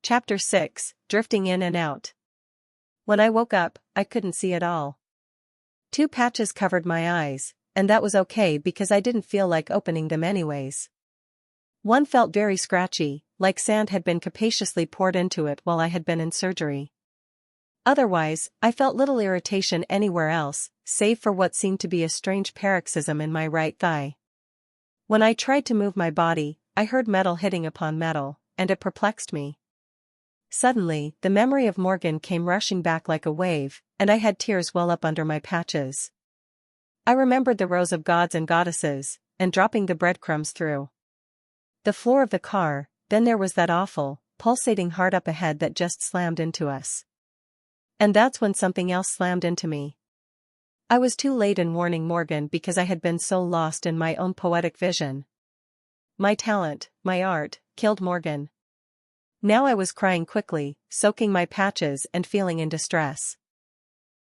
Chapter 6, Drifting In and Out. When I woke up, I couldn't see at all. 2 patches covered my eyes, and that was okay because I didn't feel like opening them anyways. One felt very scratchy, like sand had been capaciously poured into it while I had been in surgery. Otherwise, I felt little irritation anywhere else, save for what seemed to be a strange paroxysm in my right thigh. When I tried to move my body, I heard metal hitting upon metal, and it perplexed me. Suddenly, the memory of Morgan came rushing back like a wave, and I had tears well up under my patches. I remembered the rows of gods and goddesses, and dropping the breadcrumbs through the floor of the car. Then there was that awful, pulsating heart up ahead that just slammed into us. And that's when something else slammed into me. I was too late in warning Morgan because I had been so lost in my own poetic vision. My talent, my art, killed Morgan. Now I was crying quickly, soaking my patches and feeling in distress.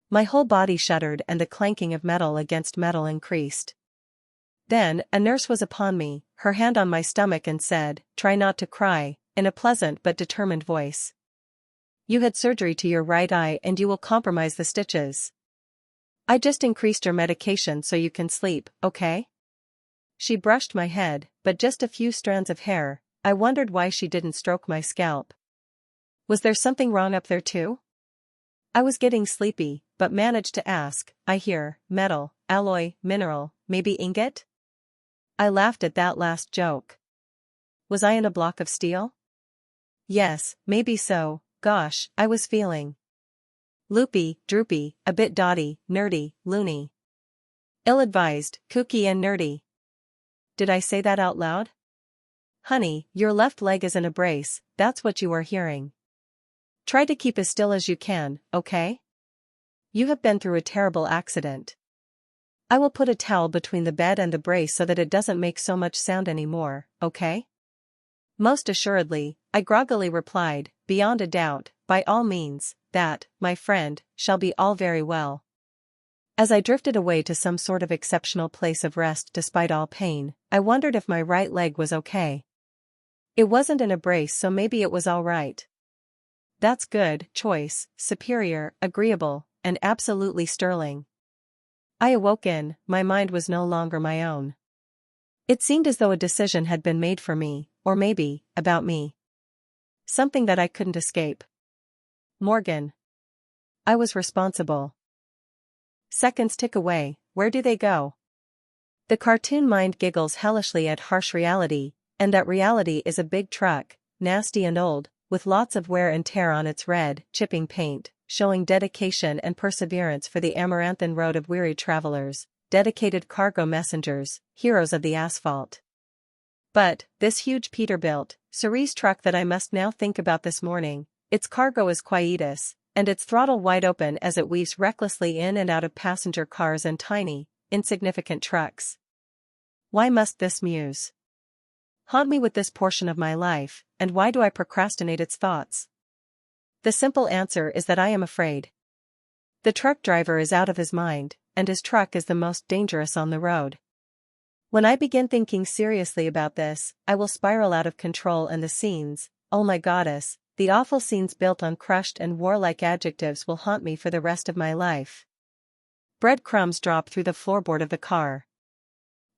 My whole body shuddered and the clanking of metal against metal increased. Then, a nurse was upon me, her hand on my stomach and said, "Try not to cry," in a pleasant but determined voice. "You had surgery to your right eye and you will compromise the stitches. I just increased your medication so you can sleep, okay?" She brushed my head, but just a few strands of hair. I wondered why she didn't stroke my scalp. Was there something wrong up there too? I was getting sleepy, but managed to ask, "I hear, metal, alloy, mineral, maybe ingot?" I laughed at that last joke. Was I in a block of steel? Yes, maybe so. Gosh, I was feeling loopy, droopy, a bit dotty, nerdy, loony. Ill-advised, kooky and nerdy. Did I say that out loud? Honey, your left leg is in a brace, that's what you are hearing. Try to keep as still as you can, okay? You have been through a terrible accident. I will put a towel between the bed and the brace so that it doesn't make so much sound anymore, okay? Most assuredly, I groggily replied, beyond a doubt, by all means, that, my friend, shall be all very well. As I drifted away to some sort of exceptional place of rest despite all pain, I wondered if my right leg was okay. It wasn't in a brace, so maybe it was all right. That's good, choice, superior, agreeable, and absolutely sterling. I awoke in, my mind was no longer my own. It seemed as though a decision had been made for me, or maybe, about me. Something that I couldn't escape. Morgan. I was responsible. Seconds tick away, where do they go? The cartoon mind giggles hellishly at harsh reality, and that reality is a big truck, nasty and old, with lots of wear and tear on its red, chipping paint, showing dedication and perseverance for the amaranthine road of weary travelers, dedicated cargo messengers, heroes of the asphalt. But, this huge Peterbilt, cerise truck that I must now think about this morning, its cargo is quietus, and its throttle wide open as it weaves recklessly in and out of passenger cars and tiny, insignificant trucks. Why must this muse haunt me with this portion of my life, and why do I procrastinate its thoughts? The simple answer is that I am afraid. The truck driver is out of his mind, and his truck is the most dangerous on the road. When I begin thinking seriously about this, I will spiral out of control and the scenes, oh my goddess, the awful scenes built on crushed and warlike adjectives will haunt me for the rest of my life. Breadcrumbs drop through the floorboard of the car.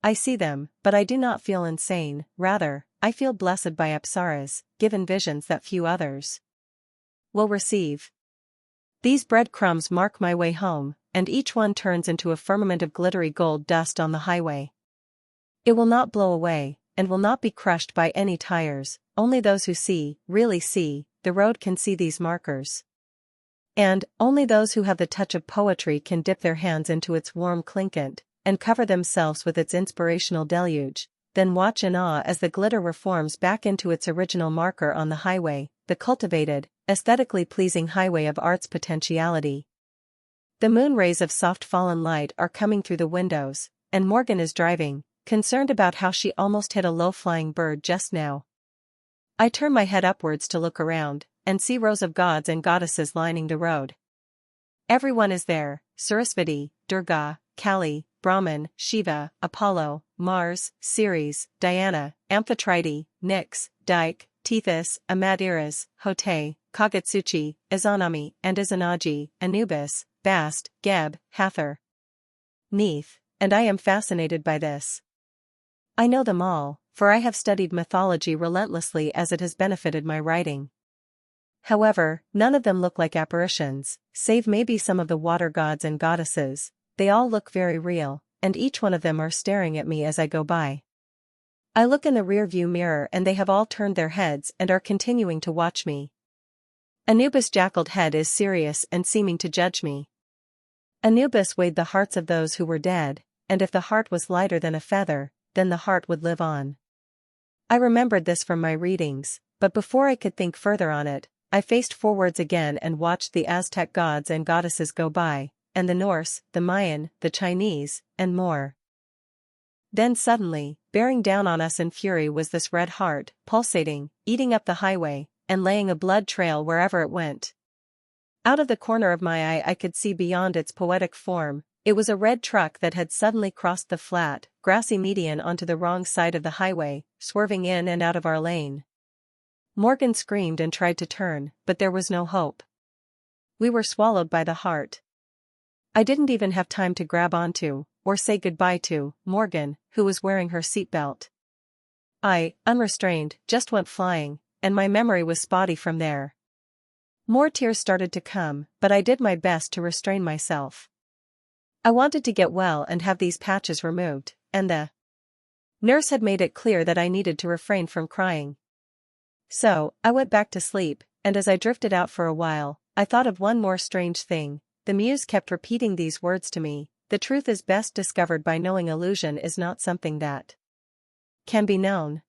I see them, but I do not feel insane, rather, I feel blessed by apsaras, given visions that few others will receive. These breadcrumbs mark my way home, and each one turns into a firmament of glittery gold dust on the highway. It will not blow away, and will not be crushed by any tires. Only those who see, really see, the road can see these markers. And, only those who have the touch of poetry can dip their hands into its warm clinquant, and cover themselves with its inspirational deluge, then watch in awe as the glitter reforms back into its original marker on the highway, the cultivated, aesthetically pleasing highway of art's potentiality. The moon rays of soft fallen light are coming through the windows, and Morgan is driving, concerned about how she almost hit a low-flying bird just now. I turn my head upwards to look around, and see rows of gods and goddesses lining the road. Everyone is there, Sarasvati, Durga, Kali, Brahman, Shiva, Apollo, Mars, Ceres, Diana, Amphitrite, Nyx, Dike, Tethys, Amadiras, Hote, Kagutsuchi, Izanami, and Izanagi, Anubis, Bast, Geb, Hathor, Neith, and I am fascinated by this. I know them all, for I have studied mythology relentlessly as it has benefited my writing. However, none of them look like apparitions, save maybe some of the water gods and goddesses. They all look very real, and each one of them are staring at me as I go by. I look in the rear-view mirror and they have all turned their heads and are continuing to watch me. Anubis' jackaled head is serious and seeming to judge me. Anubis weighed the hearts of those who were dead, and if the heart was lighter than a feather, then the heart would live on. I remembered this from my readings, but before I could think further on it, I faced forwards again and watched the Aztec gods and goddesses go by, and the Norse, the Mayan, the Chinese, and more. Then suddenly, bearing down on us in fury was this red heart, pulsating, eating up the highway, and laying a blood trail wherever it went. Out of the corner of my eye I could see beyond its poetic form. It was a red truck that had suddenly crossed the flat, grassy median onto the wrong side of the highway, swerving in and out of our lane. Morgan screamed and tried to turn, but there was no hope. We were swallowed by the heart. I didn't even have time to grab onto, or say goodbye to, Morgan, who was wearing her seatbelt. I, unrestrained, just went flying, and my memory was spotty from there. More tears started to come, but I did my best to restrain myself. I wanted to get well and have these patches removed, and the nurse had made it clear that I needed to refrain from crying. So, I went back to sleep, and as I drifted out for a while, I thought of one more strange thing. The muse kept repeating these words to me: the truth is best discovered by knowing. Illusion is not something that can be known.